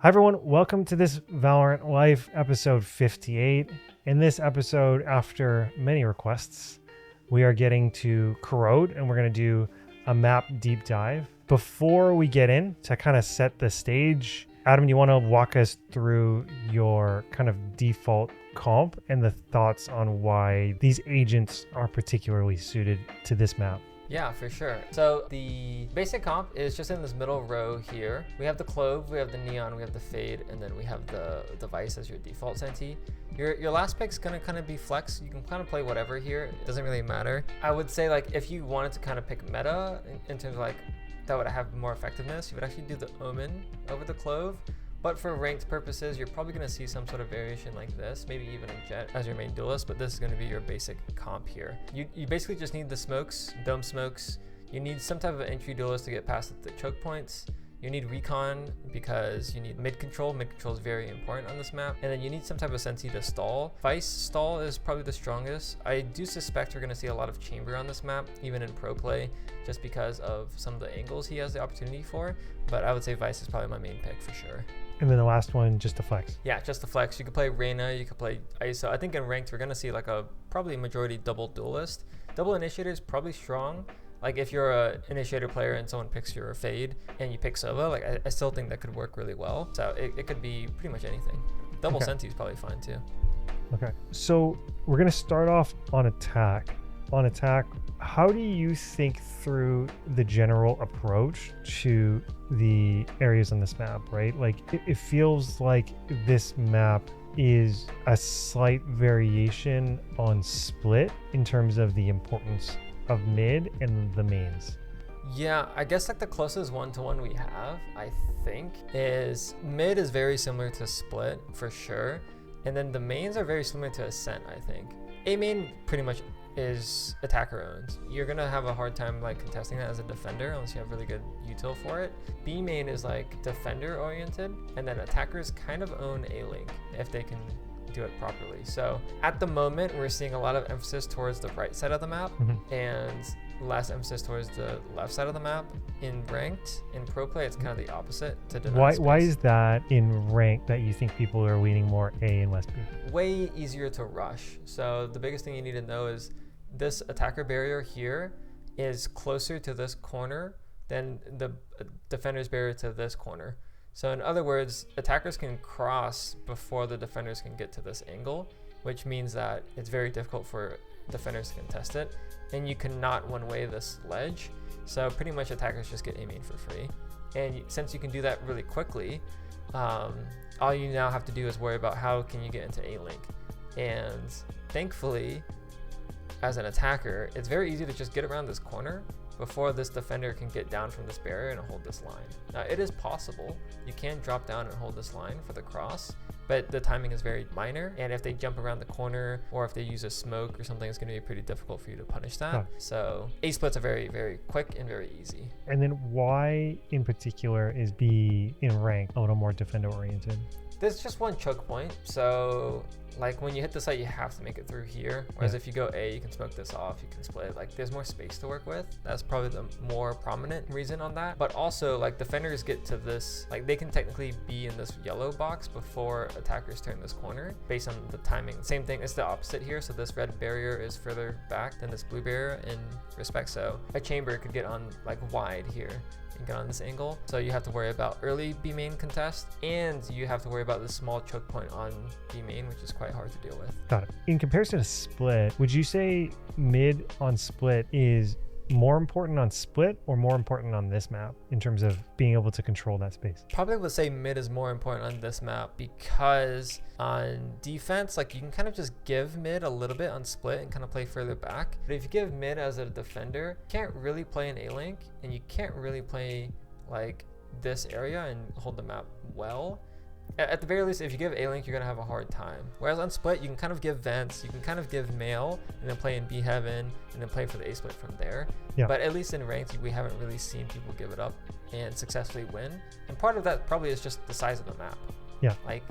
Hi everyone, welcome to this Valorant Life episode 58. In this episode, after many requests, we are getting to Corrode and we're going to do a map deep dive. Before we get in, to kind of set the stage, Adam, you want to walk us through your kind of default comp and the thoughts on why these agents are particularly suited to this map? Yeah, for sure. So the basic comp is just in this middle row here. We have the Clove, we have the Neon, we have the Fade, and then we have the Vice as your default senti. Your last pick's gonna kind of be flex. You can kind of play whatever here. It doesn't really matter. I would say like if you wanted to kind of pick meta in terms of like that would have more effectiveness, you would actually do the Omen over the Clove. But for ranked purposes, you're probably going to see some sort of variation like this, maybe even a Jet as your main duelist, but this is going to be your basic comp here. You basically just need the smokes, dome smokes. You need some type of entry duelist to get past the choke points. You need recon because you need mid control. Mid control is very important on this map. And then you need some type of senti to stall. Vice stall is probably the strongest. I do suspect we're going to see a lot of chamber on this map, even in pro play, just because of some of the angles he has the opportunity for. But I would say Vice is probably my main pick for sure. And then the last one, just a flex. Yeah, just the flex. You could play Reyna, you could play ISO. I think in ranked, we're going to see like probably majority double duelist. Double initiator is probably strong. Like if you're a initiator player and someone picks your Fade and you pick Sova, like I still think that could work really well. So it could be pretty much anything. Double senti is probably fine too. Okay, so we're going to start off on attack. On attack, how do you think through the general approach to the areas on this map, right? Like it feels like this map is a slight variation on split in terms of the importance of mid and the mains. Yeah, I guess like the closest one-to-one we have, I think, is mid is very similar to split for sure. And then the mains are very similar to Ascent, I think. A main pretty much is attacker owned. You're gonna have a hard time like contesting that as a defender unless you have really good util for it. B main is like defender oriented, and then attackers kind of own A link if they can do it properly. So at the moment we're seeing a lot of emphasis towards the right side of the map and less emphasis towards the left side of the map. In ranked, in pro play, it's kind of the opposite to deny Why is that in ranked that you think people are leaning more A and less B? Way easier to rush. So the biggest thing you need to know is this attacker barrier here is closer to this corner than the defender's barrier to this corner. So in other words, attackers can cross before the defenders can get to this angle, which means that it's very difficult for defenders to contest it. And you cannot one-way this ledge. So pretty much attackers just get A main for free. And since you can do that really quickly, all you now have to do is worry about how can you get into A link. And thankfully, as an attacker, it's very easy to just get around this corner before this defender can get down from this barrier and hold this line. Now it is possible, you can drop down and hold this line for the cross, but the timing is very minor, and if they jump around the corner or if they use a smoke or something, it's going to be pretty difficult for you to punish that. So A splits are very, very quick and very easy. And then why in particular is B in rank a little more defender oriented? There's just one choke point, so like when you hit the site you have to make it through here, whereas if you go A you can smoke this off, you can split, like there's more space to work with. That's probably the more prominent reason on that. But also like defenders get to this, like they can technically be in this yellow box before attackers turn this corner based on the timing. Same thing, it's the opposite here, so this red barrier is further back than this blue barrier in respect, so a chamber could get on like wide here and get on this angle. So you have to worry about early B main contest, and you have to worry about this small choke point on B main, which is quite hard to deal with. Got it. In comparison to split, would you say mid on split is more important on split or more important on this map in terms of being able to control that space? Probably would say mid is more important on this map because on defense, like you can kind of just give mid a little bit on split and kind of play further back. But if you give mid as a defender, you can't really play an A link and you can't really play like this area and hold the map well. At the very least, if you give A-Link, you're going to have a hard time. Whereas on split, you can kind of give vents, you can kind of give mail, and then play in B heaven, and then play for the A-split from there. Yeah. But at least in ranked, we haven't really seen people give it up and successfully win. And part of that probably is just the size of the map. Yeah. Like,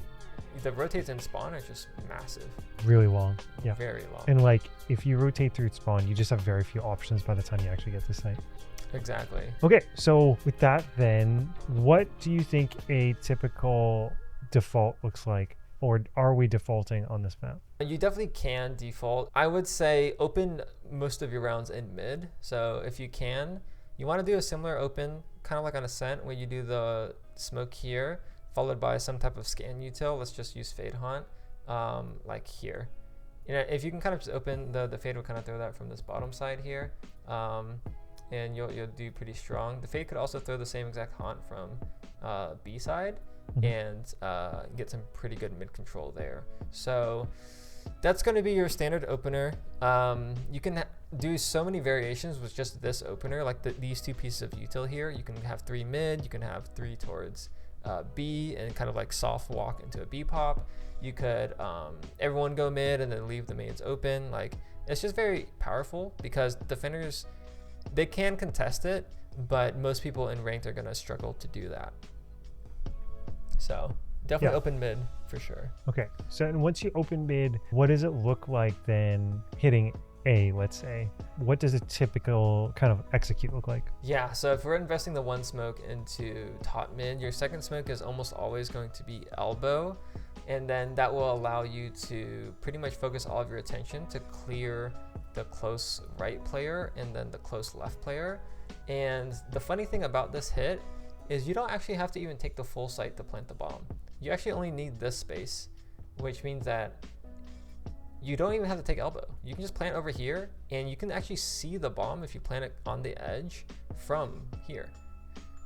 the rotates in spawn are just massive. Really long. Yeah. Very long. And like, if you rotate through spawn, you just have very few options by the time you actually get to site. Exactly. Okay, so with that then, what do you think a typical default looks like? Or are we defaulting on this map? You definitely can default. I would say open most of your rounds in mid. So if you can, you want to do a similar open, kind of like on Ascent, where you do the smoke here, followed by some type of scan util. Let's just use Fade Haunt, like here. You know, if you can kind of just open the Fade will kind of throw that from this bottom side here, and you'll do pretty strong. The Fade could also throw the same exact Haunt from B side, and get some pretty good mid control there. So that's going to be your standard opener. You can do so many variations with just this opener, like these two pieces of util here. You can have 3 mid, you can have 3 towards B, and kind of like soft walk into a B pop. You could everyone go mid and then leave the mains open. Like, it's just very powerful because defenders, they can contest it, but most people in ranked are going to struggle to do that. So definitely open mid for sure. Okay, so and once you open mid, what does it look like then hitting A, let's say? What does a typical kind of execute look like? Yeah, so if we're investing the 1 smoke into top mid, your second smoke is almost always going to be elbow, and then that will allow you to pretty much focus all of your attention to clear the close right player and then the close left player. And the funny thing about this hit is you don't actually have to even take the full site to plant the bomb. You actually only need this space, which means that you don't even have to take elbow. You can just plant over here, and you can actually see the bomb if you plant it on the edge from here.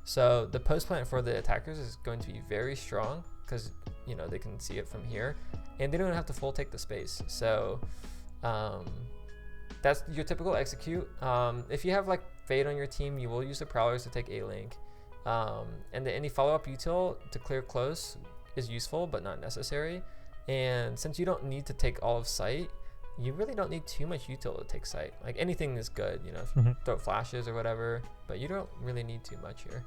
So the post plant for the attackers is going to be very strong because, you know, they can see it from here, and they don't have to full take the space. So that's your typical execute. If you have like Fade on your team, you will use the Prowlers to take A-Link. And then any follow-up util to clear close is useful but not necessary. And since you don't need to take all of sight, you really don't need too much util to take sight. Like, anything is good, you know, if you throw flashes or whatever, but you don't really need too much here.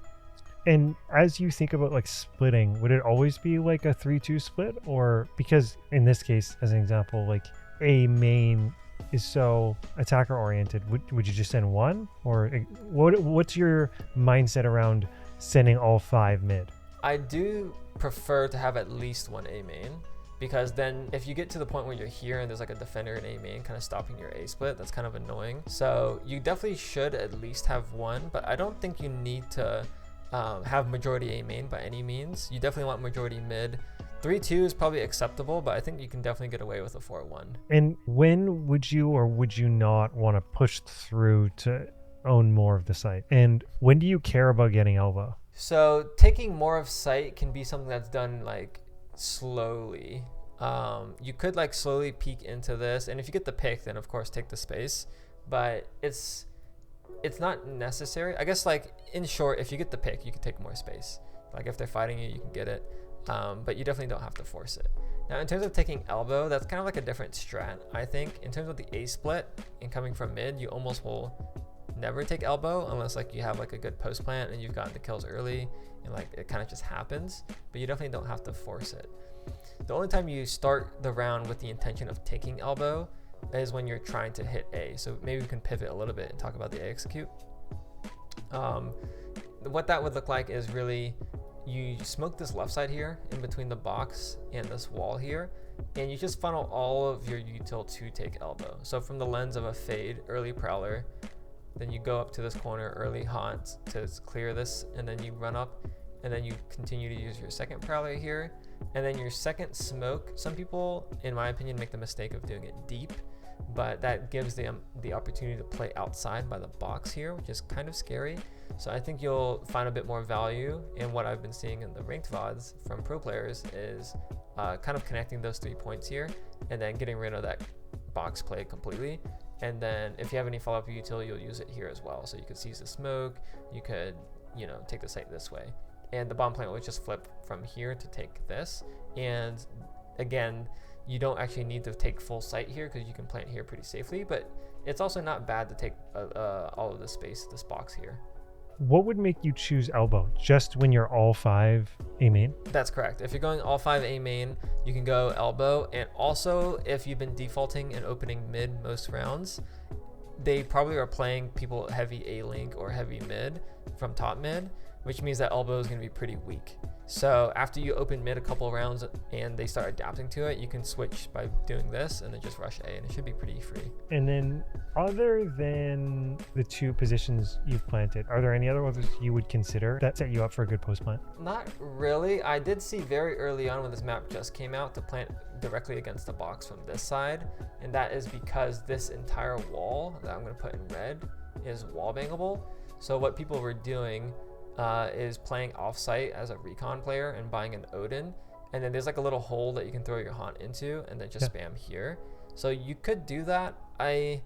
And as you think about like splitting, would it always be like a 3-2 split? Or because in this case, as an example, like a main is so attacker oriented, would you just send 1? Or what's your mindset around sending all 5 mid? I do prefer to have at least 1 A main, because then if you get to the point where you're here and there's like a defender in A main kind of stopping your A split, that's kind of annoying. So you definitely should at least have 1, but I don't think you need to have majority A main by any means. You definitely want majority mid. 3-2 is probably acceptable, but I think you can definitely get away with a 4-1. And when would you or would you not want to push through to own more of the site? And when do you care about getting elbow? So taking more of site can be something that's done like slowly. You could like slowly peek into this, and if you get the pick, then of course take the space, but it's not necessary. I guess, like, in short, if you get the pick, you can take more space. Like, if they're fighting you, you can get it, but you definitely don't have to force it. Now, in terms of taking elbow, that's kind of like a different strat, I think. In terms of the A split and coming from mid, you almost will never take elbow unless like you have like a good post plant and you've gotten the kills early and like it kind of just happens, but you definitely don't have to force it. The only time you start the round with the intention of taking elbow is when you're trying to hit A. So maybe we can pivot a little bit and talk about the A execute. What that would look like is really you smoke this left side here in between the box and this wall here, and you just funnel all of your util to take elbow. So from the lens of a Fade, early Prowler, then you go up to this corner, early Haunt to clear this, and then you run up, and then you continue to use your second Prowler here, and then your second smoke. Some people, in my opinion, make the mistake of doing it deep, but that gives them the opportunity to play outside by the box here, which is kind of scary. So I think you'll find a bit more value in what I've been seeing in the ranked VODs from pro players is kind of connecting those 3 points here and then getting rid of that box play completely. And then if you have any follow-up util, you'll use it here as well. So you could seize the smoke, you could, you know, take the site this way. And the bomb plant will just flip from here to take this. And again, you don't actually need to take full site here because you can plant here pretty safely, but it's also not bad to take all of this space, this box here. What would make you choose elbow? Just when you're all 5 A main? That's correct. If you're going all 5 A main, you can go elbow. And also, if you've been defaulting and opening mid most rounds, they probably are playing people heavy A link or heavy mid from top mid, which means that elbow is going to be pretty weak. So after you open mid a couple rounds and they start adapting to it, you can switch by doing this and then just rush A, and it should be pretty free. And then other than the 2 positions you've planted, are there any other ones you would consider that set you up for a good post plant? Not really. I did see very early on when this map just came out to plant directly against the box from this side, and that is because this entire wall that I'm going to put in red is wall bangable. So what people were doing is playing offsite as a recon player and buying an Odin, and then there's like a little hole that you can throw your haunt into and then just spam here. So you could do that. I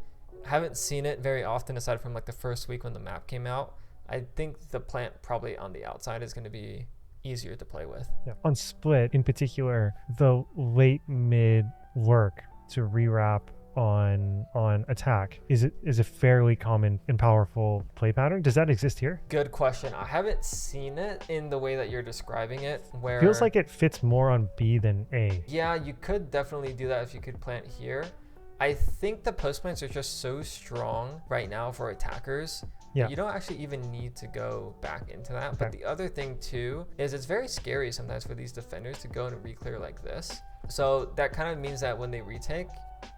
haven't seen it very often aside from like the first week when the map came out. I think the plant probably on the outside is going to be easier to play with. Yeah. On split in particular, the late mid work to rewrap on attack is a fairly common and powerful play pattern. Does that exist here? Good question. I haven't seen it in the way that you're describing it, where feels like it fits more on B than A. Yeah, you could definitely do that if you could plant here. I think the post plants are just so strong right now for attackers. Yeah. You don't actually even need to go back into that. Okay. But the other thing too is it's very scary sometimes for these defenders to go and re-clear like this. So that kind of means that when they retake,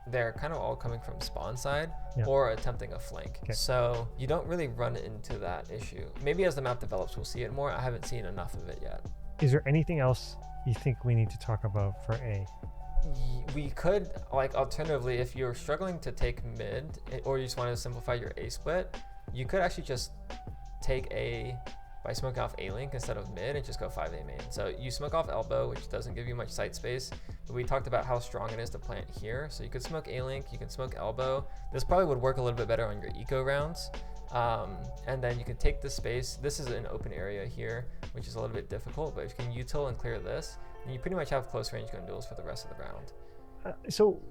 they're kind of all coming from spawn side or attempting a flank. Okay. So you don't really run into that issue. Maybe as the map develops, we'll see it more. I haven't seen enough of it yet. Is there anything else you think we need to talk about for A? We could, like, alternatively, if you're struggling to take mid or you just want to simplify your A split, you could actually just take A by smoking off A link instead of mid and just go 5A main. So you smoke off elbow, which doesn't give you much sight space. But we talked about how strong it is to plant here. So you could smoke A link, you can smoke elbow. This probably would work a little bit better on your eco rounds. And then you can take the space. This is an open area here, which is a little bit difficult, but if you can util and clear this, then you pretty much have close range gun duels for the rest of the round. So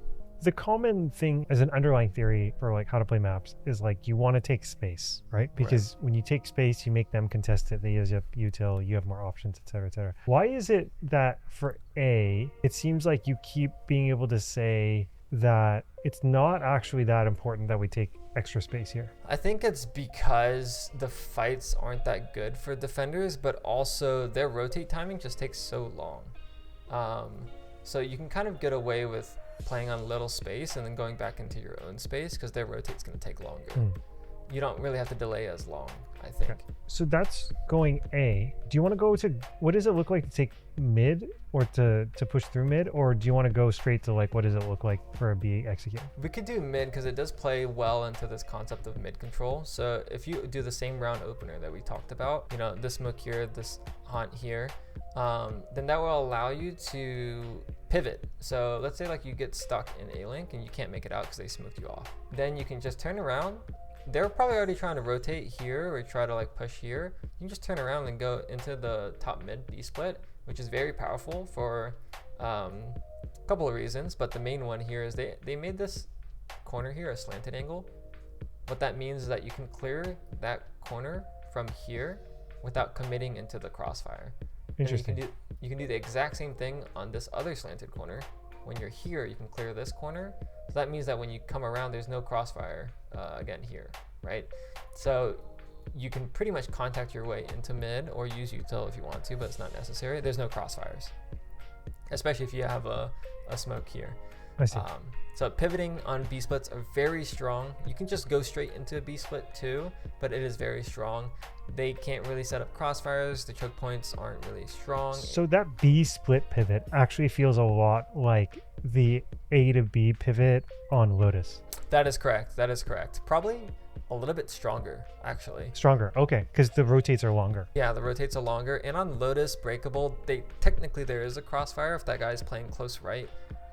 the common thing as an underlying theory for like how to play maps is like you want to take space, right? Because when you take space, you make them contest it. They use up util, you have more options, etc., etc. Why is it that for A, it seems like you keep being able to say that it's not actually that important that we take extra space here? I think it's because the fights aren't that good for defenders, but also their rotate timing just takes so long. So you can kind of get away with playing on little space and then going back into your own space because their rotate's going to take longer. You don't really have to delay as long, I think. Okay. So that's going A. Do you want to go to, what does it look like to take mid or to push through mid, or do you want to go straight to like what does it look like for a B execute? We could do mid because it does play well into this concept of mid control. So if you do the same round opener that we talked about, you know, this smoke here, this haunt here, then that will allow you to pivot. So let's say like you get stuck in A link and you can't make it out because they smoked you off. Then you can just turn around. They're probably already trying to rotate here or try to like push here. You can just turn around and go into the top mid B split, which is very powerful for a couple of reasons. But the main one here is they made this corner here a slanted angle. What that means is that you can clear that corner from here without committing into the crossfire. Interesting. And you can do the exact same thing on this other slanted corner. When you're here, you can clear this corner. So that means that when you come around, there's no crossfire again here, right? So you can pretty much contact your way into mid or use util if you want to, but it's not necessary. There's no crossfires, especially if you have a smoke here. I see. So pivoting on B splits are very strong. You can just go straight into a B split too, but it is very strong. They can't really set up crossfires. The choke points aren't really strong. So that B split pivot actually feels a lot like the A to B pivot on Lotus. That is correct. That is correct. Probably a little bit stronger, actually. Stronger, okay, because the rotates are longer. Yeah, the rotates are longer. And on Lotus Breakable, technically there is a crossfire if that guy's playing close right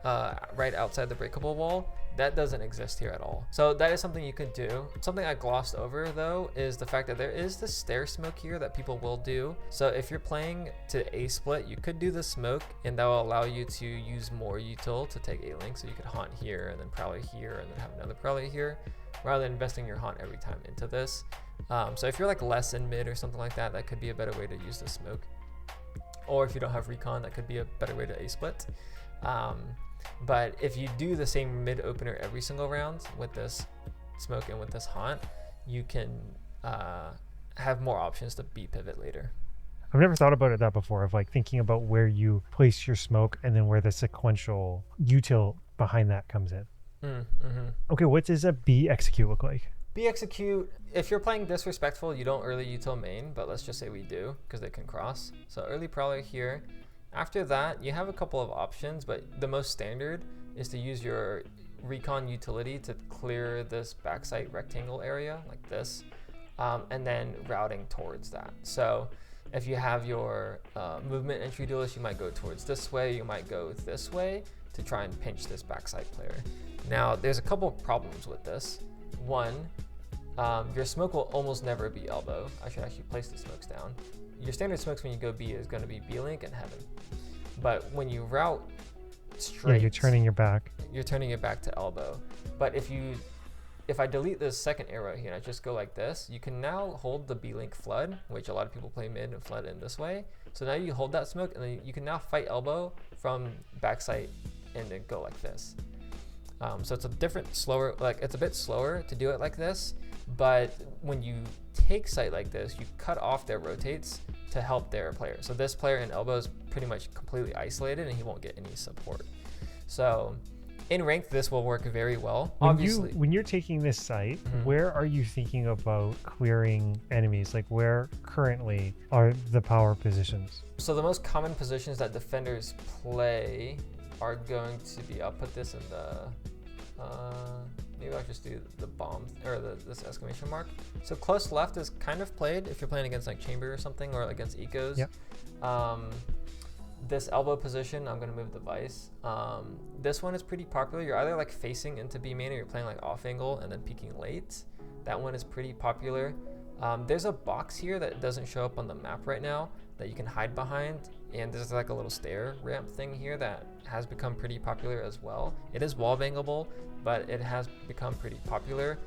outside the breakable wall. That doesn't exist here at all. So that is something you could do. Something I glossed over though is the fact that there is the stair smoke here that people will do. So if you're playing to A split, you could do the smoke and that will allow you to use more util to take A link. So you could haunt here and then probably here and then have another probably here, rather than investing your haunt every time into this. So if you're like less in mid or something like that, that could be a better way to use the smoke. Or if you don't have recon, that could be a better way to A split. But if you do the same mid opener every single round with this smoke in with this haunt, you can have more options to B pivot later. I've never thought about it that before, of like thinking about where you place your smoke and then where the sequential util behind that comes in. Okay, what does a B execute look like? B execute, if you're playing disrespectful, you don't early util main, but let's just say we do because they can cross. So early prowler here. After that, you have a couple of options, but the most standard is to use your recon utility to clear this backside rectangle area like this, and then routing towards that. So if you have your movement entry duelist, you might go towards this way, you might go this way to try and pinch this backside player. Now, there's a couple of problems with this. One, your smoke will almost never be elbow. I should actually place the smokes down. Your standard smokes when you go B is going to be B-Link and Heaven. But when you route straight, you're turning your back. You're turning it back to elbow. But if I delete this second arrow here and I just go like this, you can now hold the B-Link flood, which a lot of people play mid and flood in this way. So now you hold that smoke and then you can now fight elbow from backside and then go like this. So it's a different, slower, like it's a bit slower to do it like this, but when you take sight like this, you cut off their rotates to help their player. So this player in elbow is pretty much completely isolated and he won't get any support. So in ranked, this will work very well. Obviously, when you're taking this site, where are you thinking about clearing enemies? Like where currently are the power positions? So the most common positions that defenders play are going to be, I'll put this in the, maybe I'll just do the bomb, or this exclamation mark. So close left is kind of played if you're playing against like chamber or something, or against ecos. Yep. This elbow position, I'm gonna move the vice. This one is pretty popular. You're either like facing into B main or you're playing like off angle and then peeking late. That one is pretty popular. There's a box here that doesn't show up on the map right now that you can hide behind, and there's like a little stair ramp thing here that has become pretty popular as well. It is wall bangable, but it has become pretty popular.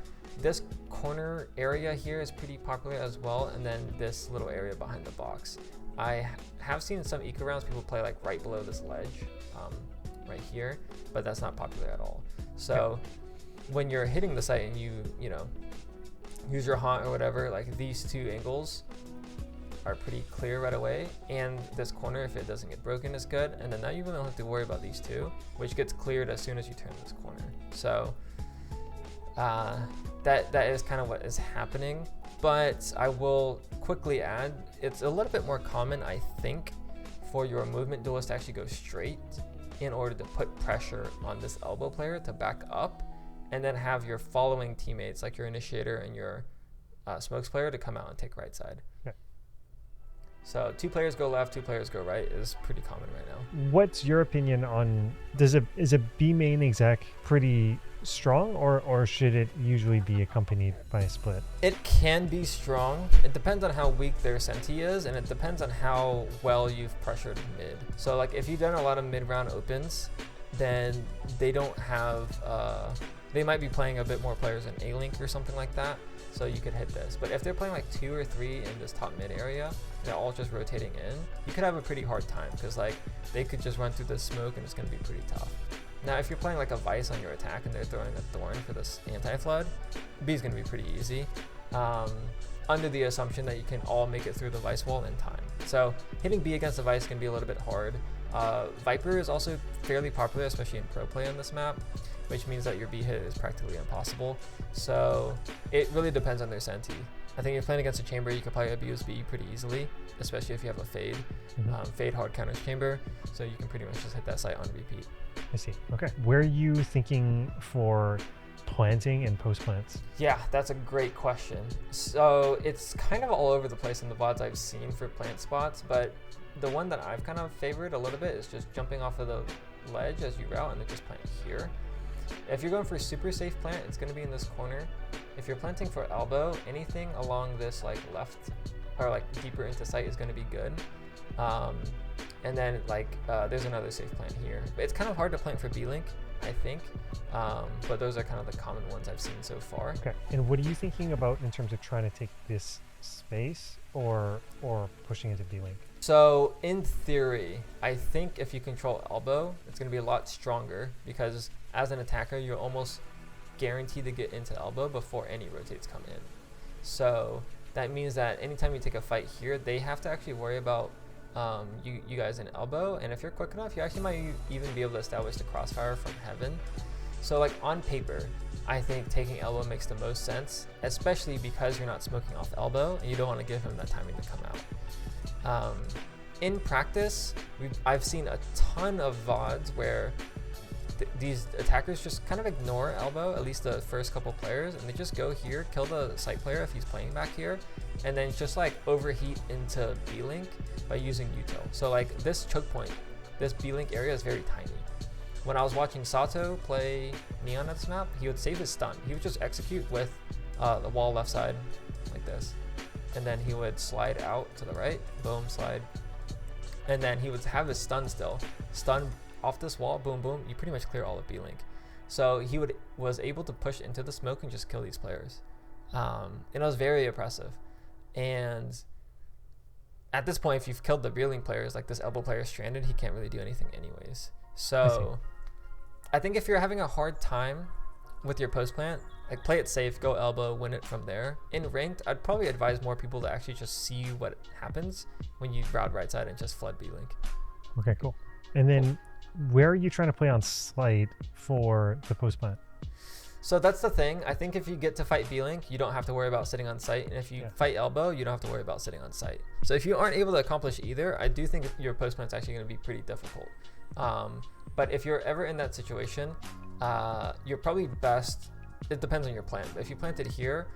This corner area here is pretty popular as well, and then this little area behind the box. I have seen some eco rounds people play like right below this ledge, right here, but that's not popular at all. So when you're hitting the site and you know, use your haunt or whatever, like these two angles are pretty clear right away, and this corner, if it doesn't get broken, is good. And then now you really don't have to worry about these two, which gets cleared as soon as you turn this corner. So that is kind of what is happening. But I will quickly add, it's a little bit more common, I think, for your movement duelist to actually go straight in order to put pressure on this elbow player to back up, and then have your following teammates, like your initiator and your smokes player, to come out and take right side. Yeah. So 2 players go left, 2 players go right is pretty common right now. What's your opinion on, is a B main exec pretty strong, or should it usually be accompanied by a split? It can be strong. It depends on how weak their senti is, and it depends on how well you've pressured mid. So like if you've done a lot of mid-round opens, then they don't have, they might be playing a bit more players in A-Link or something like that, so you could hit this. But if they're playing like 2 or 3 in this top mid area, they're all just rotating in, you could have a pretty hard time, because like they could just run through this smoke and it's going to be pretty tough. Now if you're playing like a vice on your attack and they're throwing a thorn for this anti-flood, B is going to be pretty easy, under the assumption that you can all make it through the vice wall in time. So hitting B against the vice can be a little bit hard. Viper is also fairly popular, especially in pro play on this map, which means that your B hit is practically impossible. So it really depends on their senti. I think if you're playing against a chamber, you could probably abuse B pretty easily, especially if you have a fade. Fade hard counters chamber, so you can pretty much just hit that site on repeat. I see. Okay. Where are you thinking for planting and post plants? Yeah, that's a great question. So it's kind of all over the place in the VODs I've seen for plant spots, but the one that I've kind of favored a little bit is just jumping off of the ledge as you route and then just plant here. If you're going for a super safe plant, it's going to be in this corner. If you're planting for elbow, anything along this like left or like deeper into sight is going to be good. And then like there's another safe plant here. It's kind of hard to plant for B-Link, I think, but those are kind of the common ones I've seen so far. Okay. And what are you thinking about in terms of trying to take this space or pushing into B-Link? So in theory, I think if you control elbow, it's going to be a lot stronger, because as an attacker, you're almost guaranteed to get into elbow before any rotates come in. So that means that anytime you take a fight here, they have to actually worry about you guys in elbow. And if you're quick enough, you actually might even be able to establish the crossfire from heaven. So like on paper, I think taking elbow makes the most sense, especially because you're not smoking off elbow and you don't want to give him that timing to come out. In practice, I've seen a ton of VODs where these attackers just kind of ignore elbow, at least the first couple players, and they just go here, kill the site player if he's playing back here, and then just like overheat into B-Link by using util. So like this choke point, this B-Link area is very tiny. When I was watching Sato play Neon at this map, he would save his stun. He would just execute with the wall left side like this. And then he would slide out to the right, boom, slide. And then he would have his stun still. Stun off this wall, boom, boom, you pretty much clear all of B-Link. So he was able to push into the smoke and just kill these players. And it was very impressive. And at this point, if you've killed the B-Link players, like this elbow player is stranded, he can't really do anything anyways. So I think if you're having a hard time with your post plant, like play it safe, go elbow, win it from there. In ranked, I'd probably advise more people to actually just see what happens when you crowd right side and just flood B-Link. Okay, cool. And then where are you trying to play on site for the post plant? So that's the thing. I think if you get to fight B-Link, you don't have to worry about sitting on site. And if you fight elbow, you don't have to worry about sitting on site. So if you aren't able to accomplish either, I do think your post plant's actually going to be pretty difficult. But if you're ever in that situation, you're probably best, it depends on your plan, but if you planted here,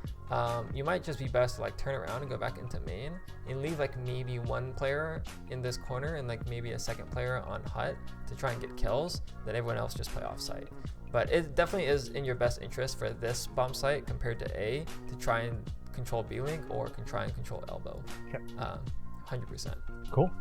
you might just be best to like turn around and go back into main and leave like maybe one player in this corner and like maybe a second player on hut to try and get kills, then everyone else just play off site. But it definitely is in your best interest for this bomb site compared to A to try and control B-Link or can try and control elbow. Okay. 100%. Cool.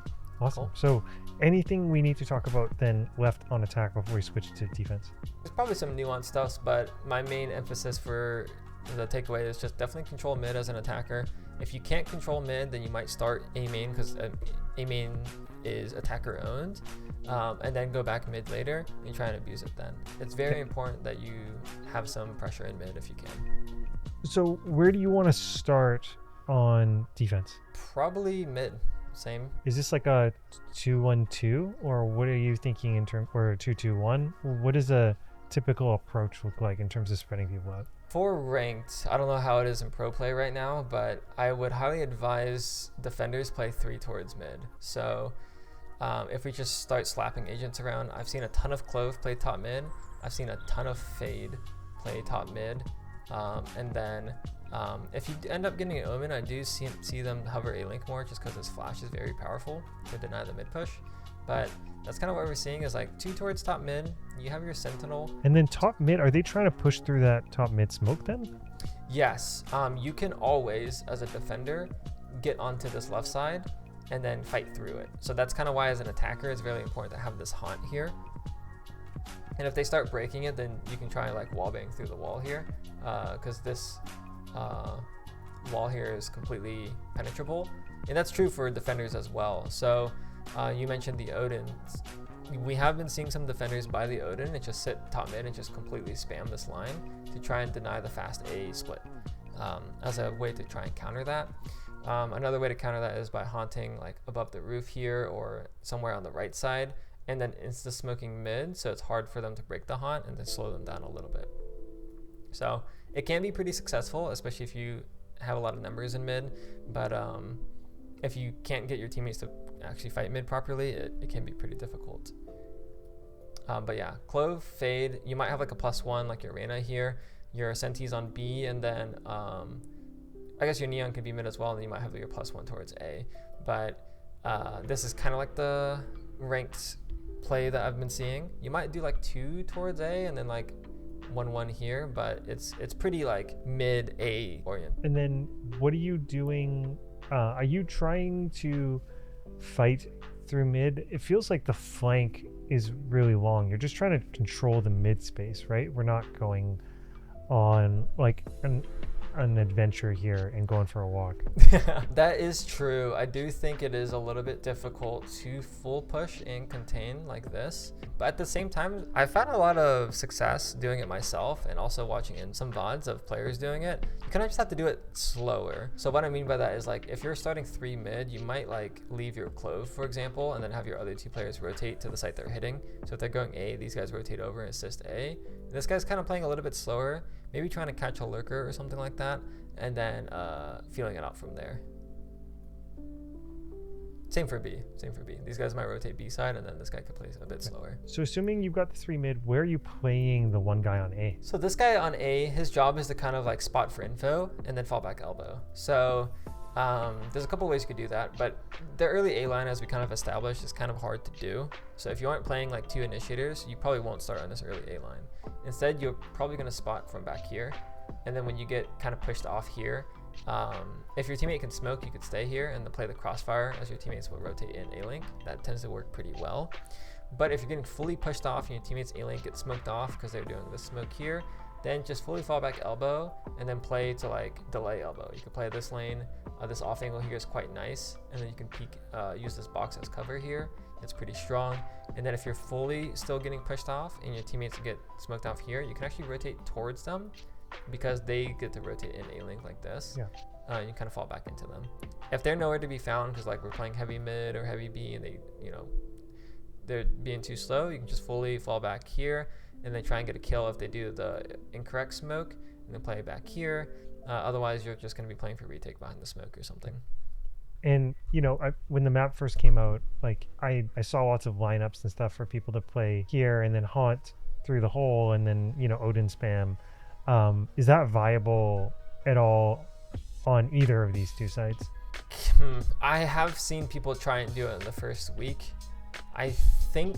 Awesome. Cool. So anything we need to talk about then left on attack before we switch to defense? There's probably some nuanced stuff, but my main emphasis for the takeaway is just definitely control mid as an attacker. If you can't control mid, then you might start A main because A main is attacker owned, and then go back mid later and try and abuse it then. It's very important that you have some pressure in mid if you can. So where do you want to start on defense? Probably mid. Same. Is this like a 2-1-2 or what are you thinking in terms, or a 2-2-1? What does a typical approach look like in terms of spreading people out? For ranked, I don't know how it is in pro play right now, but I would highly advise defenders play 3 towards mid. So if we just start slapping agents around, I've seen a ton of Clove play top mid. I've seen a ton of Fade play top mid. And then if you end up getting an Omen, I do see them hover A-Link more just because his flash is very powerful to deny the mid push. But that's kind of what we're seeing is like 2 towards top mid. You have your Sentinel. And then top mid, are they trying to push through that top mid smoke then? Yes. You can always, as a defender, get onto this left side and then fight through it. So that's kind of why as an attacker, it's really important to have this haunt here. And if they start breaking it, then you can try like wallbang through the wall here, because this wall here is completely penetrable. And that's true for defenders as well. So you mentioned the Odin. We have been seeing some defenders buy the Odin and just sit top mid and just completely spam this line to try and deny the fast A split as a way to try and counter that. Another way to counter that is by haunting like above the roof here or somewhere on the right side, and then insta smoking mid, so it's hard for them to break the haunt and then slow them down a little bit. So it can be pretty successful, especially if you have a lot of numbers in mid, but if you can't get your teammates to actually fight mid properly, it can be pretty difficult. But yeah, Clove, Fade, you might have like a +1 like your Reyna here, your Senti's on B, and then I guess your Neon could be mid as well, and then you might have your +1 towards A. But this is kind of like the ranked play that I've been seeing. You might do like 2 towards A and then like 1-1 here, but it's pretty like mid A orient. And then what are you doing? Are you trying to fight through mid? It feels like the flank is really long. You're just trying to control the mid space, right? We're not going on like, and an adventure here and going for a walk. That is true. I do think it is a little bit difficult to full push and contain like this. But at the same time, I've found a lot of success doing it myself and also watching in some VODs of players doing it. You kind of just have to do it slower. So what I mean by that is like if you're starting 3 mid, you might like leave your clove, for example, and then have your other 2 players rotate to the site they're hitting. So if they're going A, these guys rotate over and assist A. This guy's kind of playing a little bit slower, maybe trying to catch a lurker or something like that, and then feeling it out from there. Same for B. These guys might rotate B side, and then this guy could play a bit slower. So assuming you've got the 3 mid, where are you playing the one guy on A? So this guy on A, his job is to kind of like spot for info and then fall back elbow. So there's a couple ways you could do that, but the early A line, as we kind of established, is kind of hard to do. So if you aren't playing like 2 initiators, you probably won't start on this early A line. Instead, you're probably going to spot from back here, and then when you get kind of pushed off here, if your teammate can smoke, you could stay here and then play the crossfire as your teammates will rotate in A-Link. That tends to work pretty well. But if you're getting fully pushed off and your teammates A-Link get smoked off because they're doing the smoke here, then just fully fall back elbow and then play to like delay elbow. You can play this lane. This off angle here is quite nice, and then you can peek, use this box as cover here. It's pretty strong. And then if you're fully still getting pushed off and your teammates get smoked off here, you can actually rotate towards them because they get to rotate in A-Link like this. Yeah. You kind of fall back into them. If they're nowhere to be found because like we're playing heavy mid or heavy B and they, you know, they're being too slow, you can just fully fall back here and then try and get a kill if they do the incorrect smoke and then play back here. Otherwise, you're just going to be playing for retake behind the smoke or something. And, you know, when the map first came out, like I saw lots of lineups and stuff for people to play here and then haunt through the hole and then, you know, Odin spam. Is that viable at all on either of these 2 sites? I have seen people try and do it in the first week. I think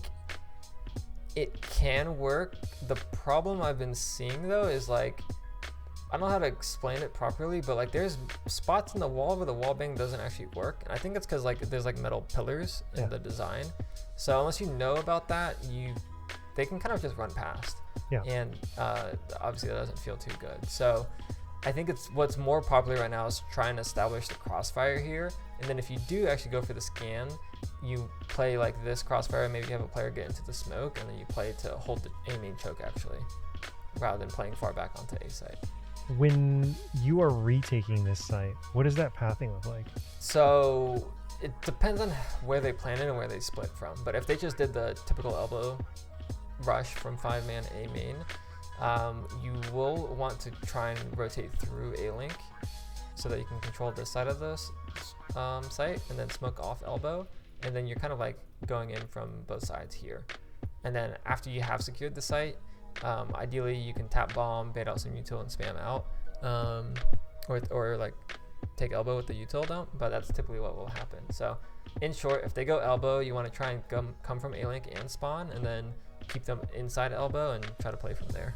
it can work. The problem I've been seeing though is like, I don't know how to explain it properly, but like there's spots in the wall where the wall bang doesn't actually work. And I think it's because like there's like metal pillars in the design. So unless you know about that, they can kind of just run past. Yeah. And obviously that doesn't feel too good. So I think it's what's more popular right now is trying to establish the crossfire here. And then if you do actually go for the scan, you play like this crossfire, maybe you have a player get into the smoke, and then you play to hold the aiming choke actually, rather than playing far back onto A site. When you are retaking this site, what does that pathing look like? So it depends on where they planted and where they split from. But if they just did the typical elbow rush from 5-man A main, you will want to try and rotate through A-Link so that you can control this side of this site and then smoke off elbow. And then you're kind of like going in from both sides here. And then after you have secured the site, ideally you can tap bomb, bait out some util and spam out, or like take elbow with the util dump, but that's typically what will happen. So in short, if they go elbow, you want to try and come from A-Link and spawn and then keep them inside elbow and try to play from there.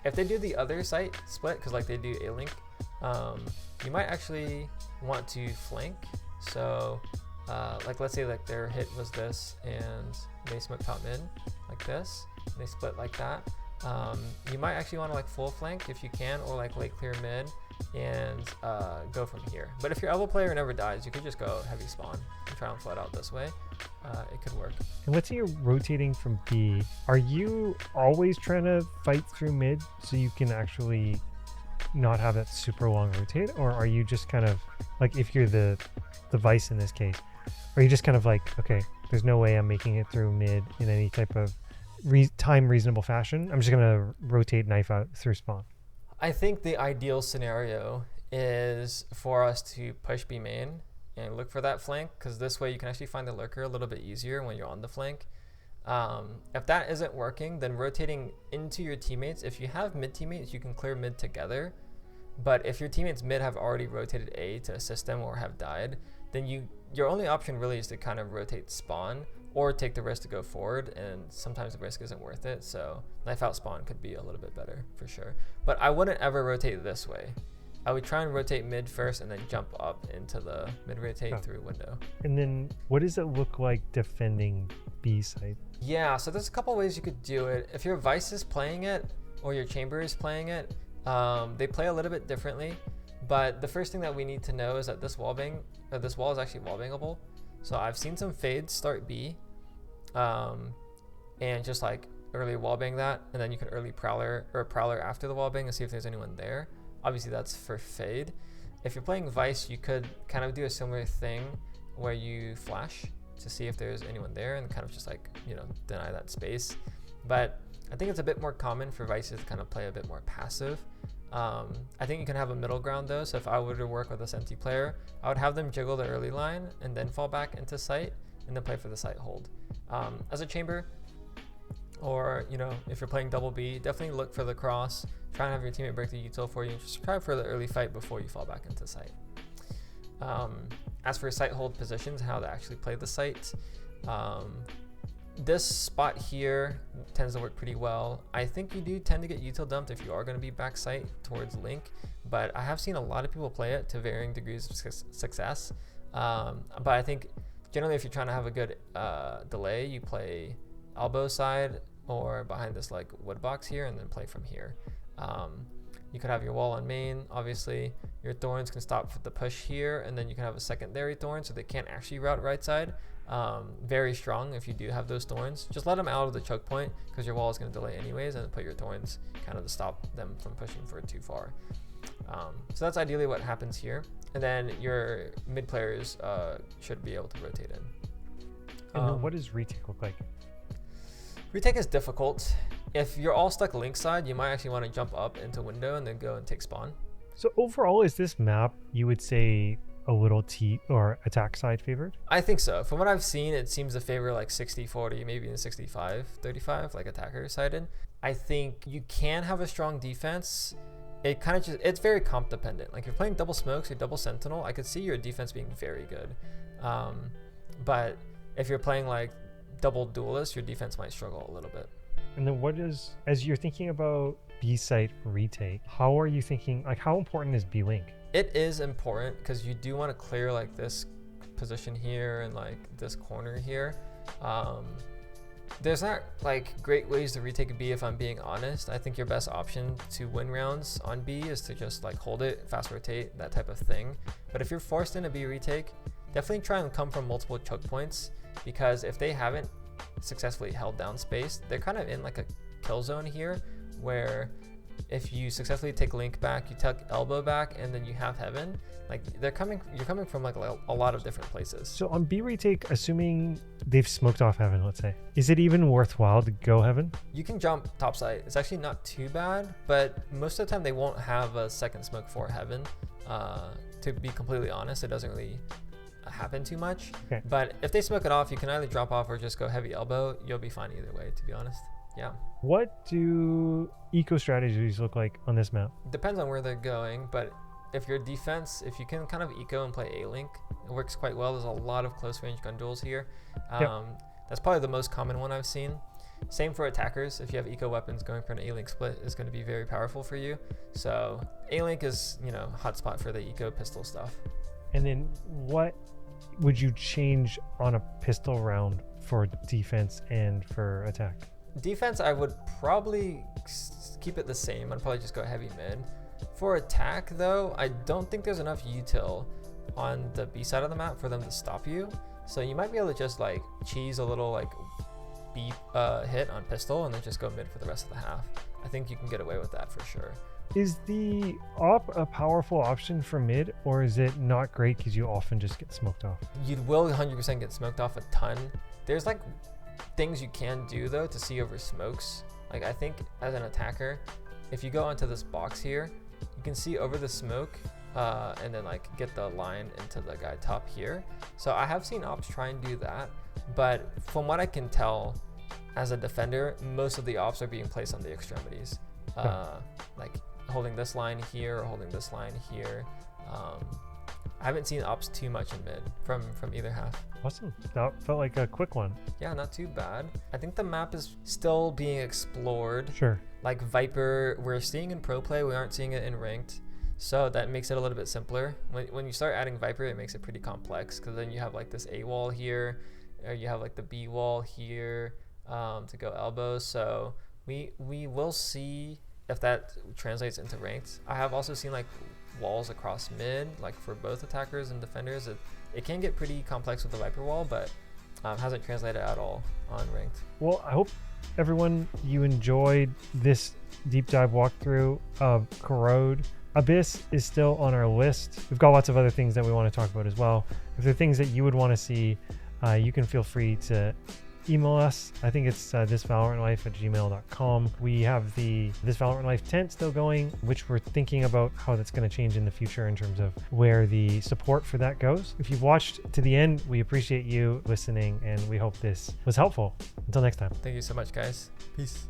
If they do the other site split, because like they do A-Link, you might actually want to flank. So like let's say like their hit was this and they smoke top mid like this, and they split like that. You might actually want to like full flank if you can, or like late clear mid and go from here. But if your elbow player never dies, you could just go heavy spawn and try and flood out this way. It could work. And let's say you're rotating from B. Are you always trying to fight through mid so you can actually not have that super long rotate? Or are you just kind of like, if you're the vice in this case, are you just kind of like, okay, there's no way I'm making it through mid in any type of time reasonable fashion, I'm just gonna rotate knife out through spawn? I think the ideal scenario is for us to push B main and look for that flank, because this way you can actually find the lurker a little bit easier when you're on the flank. If that isn't working, then rotating into your teammates. If you have mid teammates, you can clear mid together. But if your teammates mid have already rotated A to assist them or have died, then your only option really is to kind of rotate spawn or take the risk to go forward, and sometimes the risk isn't worth it. So knife out spawn could be a little bit better for sure. But I wouldn't ever rotate this way. I would try and rotate mid first and then jump up into the mid rotate through window. And then what does it look like defending B side? Yeah, so there's a couple ways you could do it. If your Vice is playing it or your Chamber is playing it, they play a little bit differently. But the first thing that we need to know is that this wall is actually wall bangable. So I've seen some fades start B, and just like early wall bang that, and then you can early prowler after the wall bang and see if there's anyone there. Obviously that's for fade. If you're playing Vice, you could kind of do a similar thing where you flash to see if there's anyone there and kind of just like, you know, deny that space. But I think it's a bit more common for Vices to kind of play a bit more passive. I think you can have a middle ground though. So if I were to work with a Senti player, I would have them jiggle the early line and then fall back into sight and then play for the sight hold. As a chamber, or, you know, if you're playing double B, definitely look for the cross. Try and have your teammate break the util for you. Just try for the early fight before you fall back into sight. As for sight hold positions, how to actually play the sight, this spot here tends to work pretty well. I think you do tend to get util dumped if you are going to be back sight towards Link, but I have seen a lot of people play it to varying degrees of success. But I think generally if you're trying to have a good delay, you play elbow side or behind this like wood box here and then play from here. You could have your wall on main, obviously. Your thorns can stop for the push here, and then you can have a secondary thorn so they can't actually route right side. Very strong if you do have those thorns. Just let them out of the choke point because your wall is going to delay anyways, and put your thorns kind of to stop them from pushing for too far. So that's ideally what happens here. And then your mid players should be able to rotate in. And then what does retake look like? Retake is difficult. If you're all stuck link side, you might actually want to jump up into window and then go and take spawn. So overall, is this map, you would say, a little T or attack side favored? I think so. From what I've seen, it seems to favor like 60-40, maybe even 65-35, like attacker sided. I think you can have a strong defense. It kind of just, it's very comp dependent. Like if you're playing double smokes or double sentinel, I could see your defense being very good. But if you're playing like double duelist, your defense might struggle a little bit. And then what is, as you're thinking about B site retake, how are you thinking, like how important is B link? It is important because you do want to clear like this position here and like this corner here. There's not like great ways to retake B if I'm being honest. I think your best option to win rounds on B is to just like hold it, fast rotate, that type of thing. But if you're forced in a B retake, definitely try and come from multiple choke points, because if they haven't successfully held down space, they're kind of in like a kill zone here where if you successfully take Link back, you take elbow back, and then you have heaven, like you're coming from like a lot of different places. So on B retake, assuming they've smoked off heaven, let's say, is it even worthwhile to go heaven? You can jump top side. It's actually not too bad, but most of the time they won't have a second smoke for heaven. To be completely honest, it doesn't really happen too much. Okay. But if they smoke it off, you can either drop off or just go heavy elbow. You'll be fine either way, to be honest. Yeah. What do eco strategies look like on this map? Depends on where they're going, but if your defense, if you can kind of eco and play A-Link, it works quite well. There's a lot of close range gun duels here. That's probably the most common one I've seen. Same for attackers. If you have eco weapons, going for an A-Link split is going to be very powerful for you. So A-Link is, you know, hotspot for the eco pistol stuff. And then what would you change on a pistol round for defense and for attack? Defense, I would probably keep it the same. I'd probably just go heavy mid. For attack though, I don't think there's enough util on the B side of the map for them to stop you. So you might be able to just like cheese a little like B hit on pistol and then just go mid for the rest of the half. I think you can get away with that for sure. Is the op a powerful option for mid, or is it not great because you often just get smoked off? You will 100% get smoked off a ton. There's like things you can do though to see over smokes. Like I think as an attacker, if you go onto this box here, you can see over the smoke and then like get the line into the guy top here. So I have seen ops try and do that, but from what I can tell as a defender, most of the ops are being placed on the extremities. Like holding this line here or holding this line here. I haven't seen ops too much in mid from either half. Awesome. That felt like a quick one. Yeah, not too bad. I think the map is still being explored. Sure. Like Viper, we're seeing in pro play, we aren't seeing it in ranked. So that makes it a little bit simpler. When you start adding Viper, it makes it pretty complex because then you have like this A wall here, or you have like the B wall here to go elbow. So we will see if that translates into ranked. I have also seen like walls across mid, like for both attackers and defenders. It can get pretty complex with the Viper wall, but hasn't translated at all on ranked. Well, I hope everyone, you enjoyed this deep dive walkthrough of Corrode. Abyss is still on our list. We've got lots of other things that we want to talk about as well. If there are things that you would want to see, you can feel free to email us. I think it's thisvalorantlife@gmail.com. We have the This Valorant Life tent still going, which we're thinking about how that's going to change in the future in terms of where the support for that goes. If you've watched to the end, we appreciate you listening, and we hope this was helpful. Until next time. Thank you so much, guys. Peace.